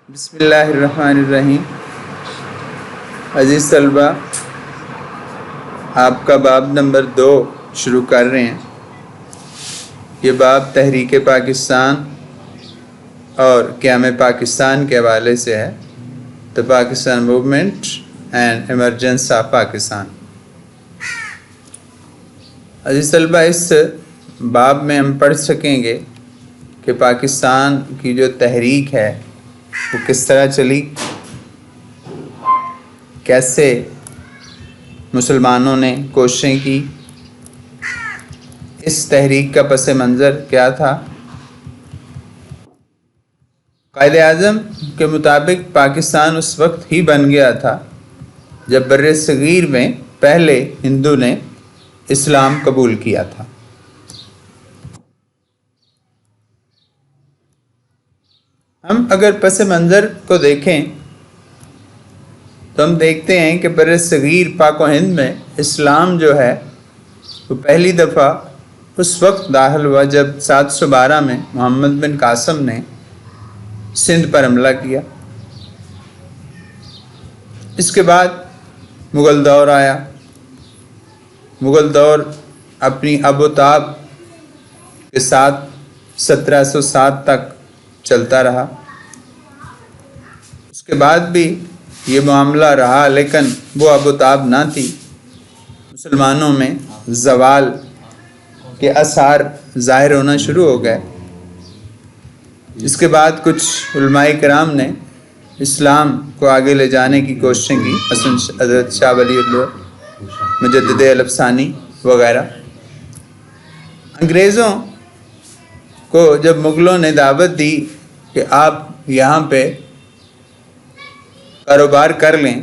بسم اللہ الرحمن الرحیم۔ عزیز طلبہ، آپ کا باب نمبر 2 شروع کر رہے ہیں۔ یہ باب تحریک پاکستان اور قیام پاکستان کے حوالے سے ہے، the Pakistan movement and emergence of Pakistan. عزیز طلبہ، اس باب میں ہم پڑھ سکیں گے کہ پاکستان کی جو تحریک ہے وہ کس طرح چلی، کیسے مسلمانوں نے کوششیں کی، اس تحریک کا پس منظر کیا تھا۔ قائد اعظم کے مطابق پاکستان اس وقت ہی بن گیا تھا جب بر صغیر میں پہلے ہندو نے اسلام قبول کیا تھا۔ ہم اگر پس منظر کو دیکھیں تو ہم دیکھتے ہیں کہ بر صغیر پاک و ہند میں اسلام جو ہے وہ پہلی دفعہ اس وقت داخل ہوا جب 712 میں محمد بن قاسم نے سندھ پر حملہ کیا۔ اس کے بعد مغل دور آیا۔ مغل دور اپنی اب و تاب کے ساتھ 1707 تک چلتا رہا۔ اس کے بعد بھی یہ معاملہ رہا، لیکن وہ اب و تاب نہ تھی۔ مسلمانوں میں زوال کے آثار ظاہر ہونا شروع ہو گئے۔ اس کے بعد کچھ علماء کرام نے اسلام کو آگے لے جانے کی کوششیں کی، مثلا حضرت شاہ ولی اللہ، مجدد الفسانی وغیرہ۔ انگریزوں کو جب مغلوں نے دعوت دی کہ آپ یہاں پہ کاروبار کر لیں،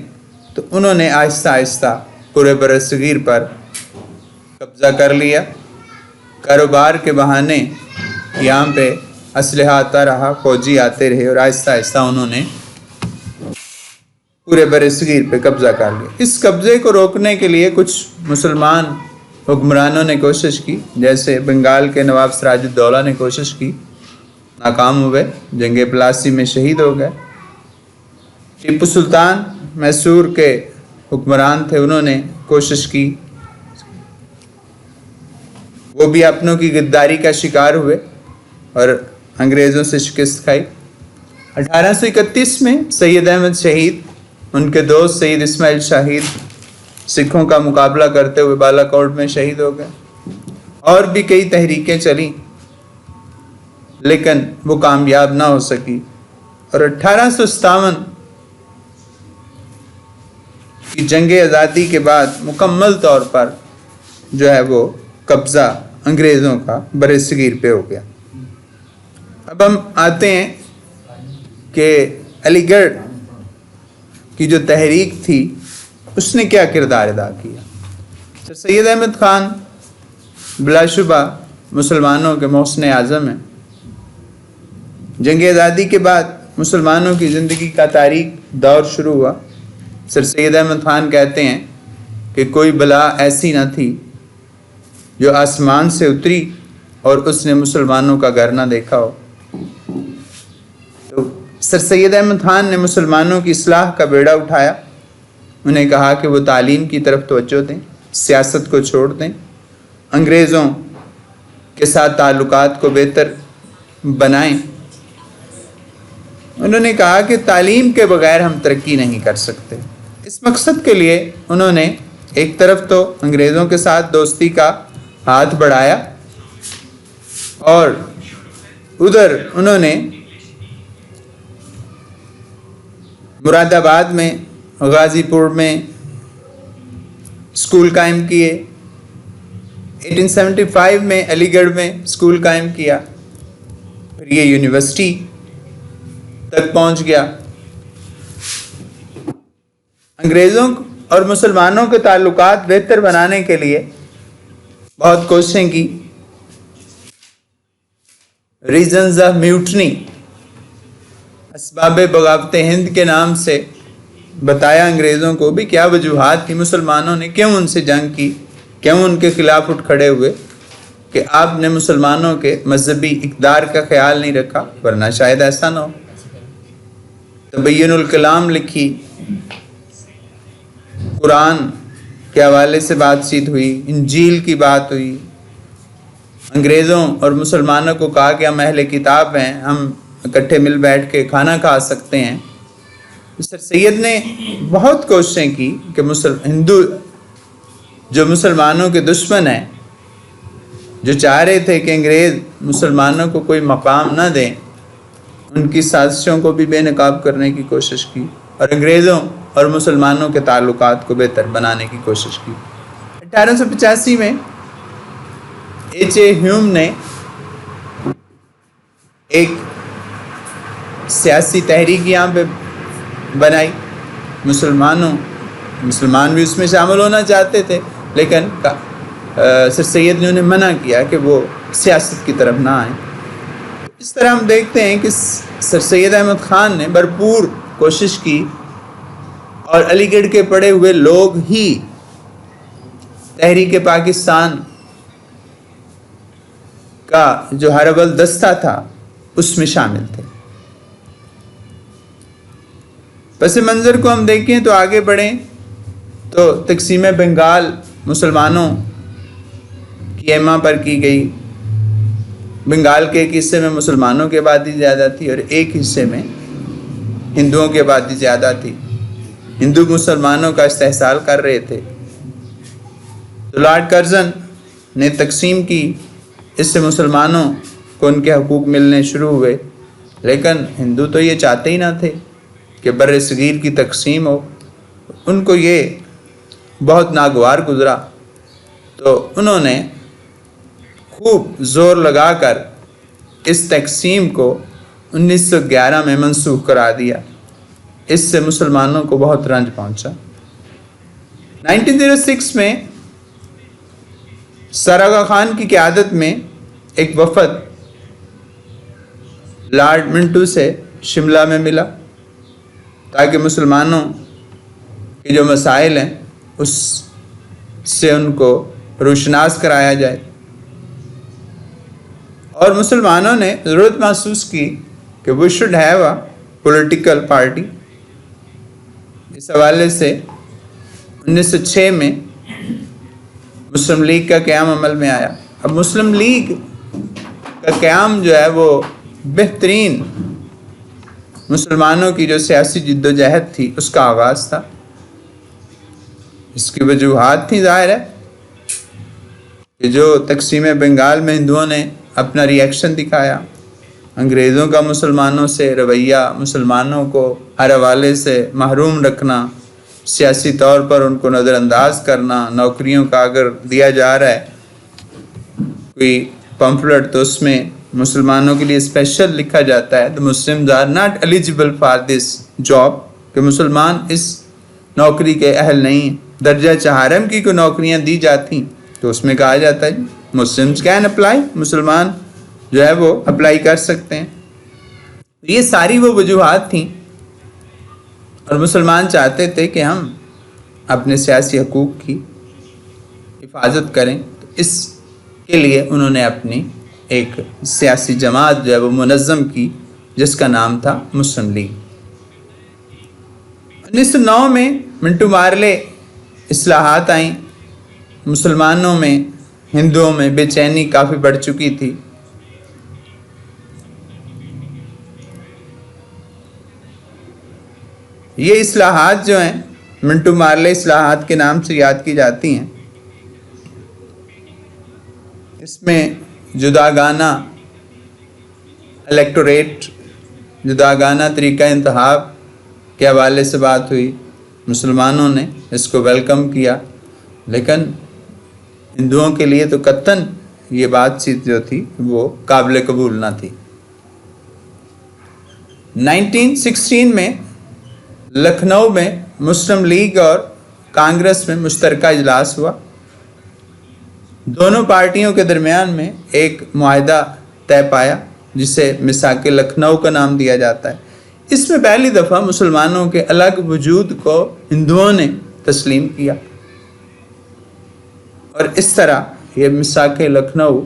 تو انہوں نے آہستہ آہستہ پورے برصغیر پر قبضہ کر لیا۔ کاروبار کے بہانے یہاں پہ اسلحہ آتا رہا، فوجی آتے رہے، اور آہستہ آہستہ انہوں نے پورے برصغیر پہ قبضہ کر لیا۔ اس قبضے کو روکنے کے لیے کچھ مسلمان حکمرانوں نے کوشش کی، جیسے بنگال کے نواب سراج الدولہ نے کوشش کی، ناکام ہوئے، جنگ پلاسی میں شہید ہو گئے۔ ٹیپو سلطان میسور کے حکمران تھے، انہوں نے کوشش کی، وہ بھی اپنوں کی غداری کا شکار ہوئے اور انگریزوں سے شکست کھائی۔ 1831 میں سید احمد شہید، ان کے دوست سید اسماعیل شاہید، سکھوں کا مقابلہ کرتے ہوئے بالا کوٹ میں شہید ہو گئے۔ اور بھی کئی تحریکیں چلیں، لیکن وہ کامیاب نہ ہو سکی، اور 1857 کی جنگ آزادی کے بعد مکمل طور پر جو ہے وہ قبضہ انگریزوں کا برصغیر پہ ہو گیا۔ اب ہم آتے ہیں کہ علی گڑھ کی جو تحریک تھی اس نے کیا کردار ادا کیا۔ سر سید احمد خان بلا شبہ مسلمانوں کے محسن اعظم ہیں۔ جنگ آزادی کے بعد مسلمانوں کی زندگی کا تاریک دور شروع ہوا۔ سر سید احمد خان کہتے ہیں کہ کوئی بلا ایسی نہ تھی جو آسمان سے اتری اور اس نے مسلمانوں کا گھر نہ دیکھا ہو۔ تو سر سید احمد خان نے مسلمانوں کی اصلاح کا بیڑا اٹھایا، انہیں کہا کہ وہ تعلیم کی طرف توجہ دیں، سیاست کو چھوڑ دیں، انگریزوں کے ساتھ تعلقات کو بہتر بنائیں۔ انہوں نے کہا کہ تعلیم کے بغیر ہم ترقی نہیں کر سکتے۔ اس مقصد کے لیے انہوں نے ایک طرف تو انگریزوں کے ساتھ دوستی کا ہاتھ بڑھایا، اور ادھر انہوں نے مراد آباد میں، غازی پور میں اسکول قائم کیے۔ 1875 میں علی گڑھ میں اسکول قائم کیا، پھر یہ یونیورسٹی تک پہنچ گیا۔ انگریزوں اور مسلمانوں کے تعلقات بہتر بنانے کے لیے بہت کوششیں کی۔ ریزنز آف میوٹنی، اسباب بغاوت ہند کے نام سے بتایا انگریزوں کو بھی کیا وجوہات تھی، مسلمانوں نے کیوں ان سے جنگ کی، کیوں ان کے خلاف اٹھ کھڑے ہوئے، کہ آپ نے مسلمانوں کے مذہبی اقدار کا خیال نہیں رکھا، ورنہ شاید ایسا نہ ہو۔ تبین الکلام لکھی، قرآن کے حوالے سے بات چیت ہوئی، انجیل کی بات ہوئی، انگریزوں اور مسلمانوں کو کہا کہ ہم اہل کتاب ہیں، ہم اکٹھے مل بیٹھ کے کھانا کھا سکتے ہیں۔ سر سید نے بہت کوششیں کی کہ ہندو جو مسلمانوں کے دشمن ہیں، جو چاہ رہے تھے کہ انگریز مسلمانوں کو کوئی مقام نہ دیں، ان کی سازشوں کو بھی بے نقاب کرنے کی کوشش کی اور انگریزوں اور مسلمانوں کے تعلقات کو بہتر بنانے کی کوشش کی۔ 1885 میں ایچ اے ہیوم نے ایک سیاسی تحریک یہاں پہ بنائی، مسلمان بھی اس میں شامل ہونا چاہتے تھے، لیکن سر سید نے انہیں منع کیا کہ وہ سیاست کی طرف نہ آئیں۔ اس طرح ہم دیکھتے ہیں کہ سر سید احمد خان نے بھرپور کوشش کی اور علی گڑھ کے پڑے ہوئے لوگ ہی تحریک پاکستان کا جو ہر اول دستہ تھا اس میں شامل تھے۔ پس منظر کو ہم دیکھیں تو آگے بڑھیں تو تقسیم بنگال مسلمانوں کی ایما پر کی گئی۔ بنگال کے ایک حصے میں مسلمانوں کی آبادی زیادہ تھی اور ایک حصے میں ہندوؤں کی آبادی زیادہ تھی۔ ہندو مسلمانوں کا استحصال کر رہے تھے، تو لارڈ کرزن نے تقسیم کی، اس سے مسلمانوں کو ان کے حقوق ملنے شروع ہوئے، لیکن ہندو تو یہ چاہتے ہی نہ تھے کہ بر صغیر کی تقسیم ہو، ان کو یہ بہت ناگوار گزرا، تو انہوں نے خوب زور لگا کر اس تقسیم کو 1911 میں منسوخ کرا دیا۔ اس سے مسلمانوں کو بہت رنج پہنچا۔ 1906 میں سر آغا خان کی قیادت میں ایک وفد لارڈ منٹو سے شملہ میں ملا تاکہ مسلمانوں کے جو مسائل ہیں اس سے ان کو روشناس کرایا جائے، اور مسلمانوں نے ضرورت محسوس کی کہ we should have a political party۔ اس حوالے سے 1906 میں مسلم لیگ کا قیام عمل میں آیا۔ اب مسلم لیگ کا قیام جو ہے وہ بہترین مسلمانوں کی جو سیاسی جد و جہد تھی اس کا آغاز تھا۔ اس کی وجوہات تھیں، ظاہر ہے کہ جو تقسیم بنگال میں ہندوؤں نے اپنا ری ایکشن دکھایا، انگریزوں کا مسلمانوں سے رویہ، مسلمانوں کو ہر حوالے سے محروم رکھنا، سیاسی طور پر ان کو نظر انداز کرنا، نوکریوں کا اگر دیا جا رہا ہے کوئی پمفلٹ تو اس میں مسلمانوں کے لیے اسپیشل لکھا جاتا ہے the Muslims are not eligible for this job، کہ مسلمان اس نوکری کے اہل نہیں ہیں۔ درجہ چہارم کی کوئی نوکریاں دی جاتی تو اس میں کہا جاتا ہے مسلمز کین اپلائی، مسلمان جو ہے وہ اپلائی کر سکتے ہیں۔ یہ ساری وہ وجوہات تھیں، اور مسلمان چاہتے تھے کہ ہم اپنے سیاسی حقوق کی حفاظت کریں، تو اس کے لیے انہوں نے اپنی ایک سیاسی جماعت جو ہے وہ منظم کی جس کا نام تھا مسلم لیگ۔ 1909 میں منٹو مارلے اصلاحات آئیں، مسلمانوں میں، ہندوؤں میں بے چینی کافی بڑھ چکی تھی۔ یہ اصلاحات جو ہیں منٹو مارلے اصلاحات کے نام سے یاد کی جاتی ہیں۔ اس میں جداگانہ الیکٹوریٹ، جداگانہ طریقہ انتخاب کے حوالے سے بات ہوئی، مسلمانوں نے اس کو ویلکم کیا، لیکن ہندوؤں کے لیے تو قطعاً یہ بات چیت جو تھی وہ قابل قبول نہ تھی۔ 1916 میں لکھنؤ میں مسلم لیگ اور کانگریس میں مشترکہ اجلاس ہوا۔ دونوں پارٹیوں کے درمیان میں ایک معاہدہ طے پایا جسے میثاق لکھنؤ کا نام دیا جاتا ہے۔ اس میں پہلی دفعہ مسلمانوں کے الگ وجود کو ہندوؤں نے تسلیم کیا، اور اس طرح یہ میثاق لکھنؤ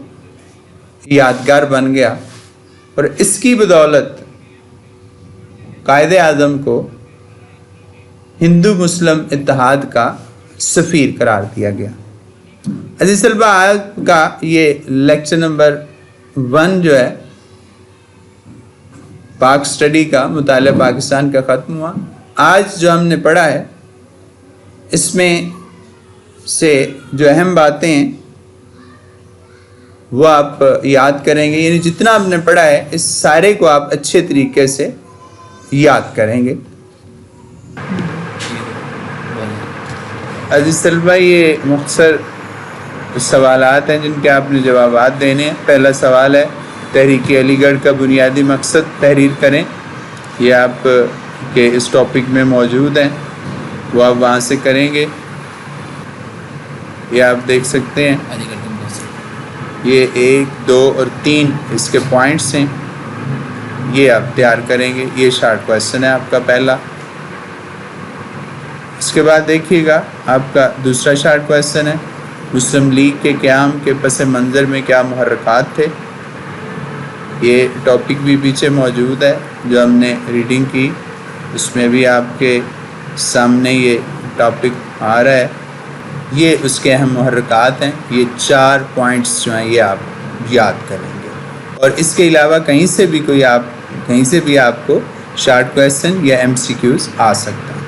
یادگار بن گیا، اور اس کی بدولت قائد اعظم کو ہندو مسلم اتحاد کا سفیر قرار دیا گیا۔ عزیز طلبہ، آج کا یہ لیکچر نمبر 1 جو ہے پاک اسٹڈی کا مطالعہ پاکستان کا ختم ہوا۔ آج جو ہم نے پڑھا ہے اس میں سے جو اہم باتیں ہیں وہ آپ یاد کریں گے، یعنی جتنا آپ نے پڑھا ہے اس سارے کو آپ اچھے طریقے سے یاد کریں گے۔ عزیز طلبہ، یہ مختصر سوالات ہیں جن کے آپ نے جوابات دینے ہیں۔ پہلا سوال ہے، تحریک علی گڑھ کا بنیادی مقصد تحریر کریں۔ یہ آپ کے اس ٹاپک میں موجود ہیں، وہ آپ وہاں سے کریں گے۔ یہ آپ دیکھ سکتے ہیں، یہ 1، 2 اور 3 اس کے پوائنٹس ہیں، یہ آپ تیار کریں گے۔ یہ شارٹ کویسچن ہے آپ کا پہلا۔ اس کے بعد دیکھیے گا آپ کا دوسرا شارٹ کویسچن ہے، مسلم لیگ کے قیام کے پس منظر میں کیا محرکات تھے۔ یہ ٹاپک بھی پیچھے موجود ہے جو ہم نے ریڈنگ کی، اس میں بھی آپ کے سامنے یہ ٹاپک آ رہا ہے۔ یہ اس کے اہم محرکات ہیں۔ یہ 4 پوائنٹس جو ہیں یہ آپ یاد کریں گے، اور اس کے علاوہ کہیں سے بھی آپ کو شارٹ کویسچن یا MCQs آ سکتا ہے۔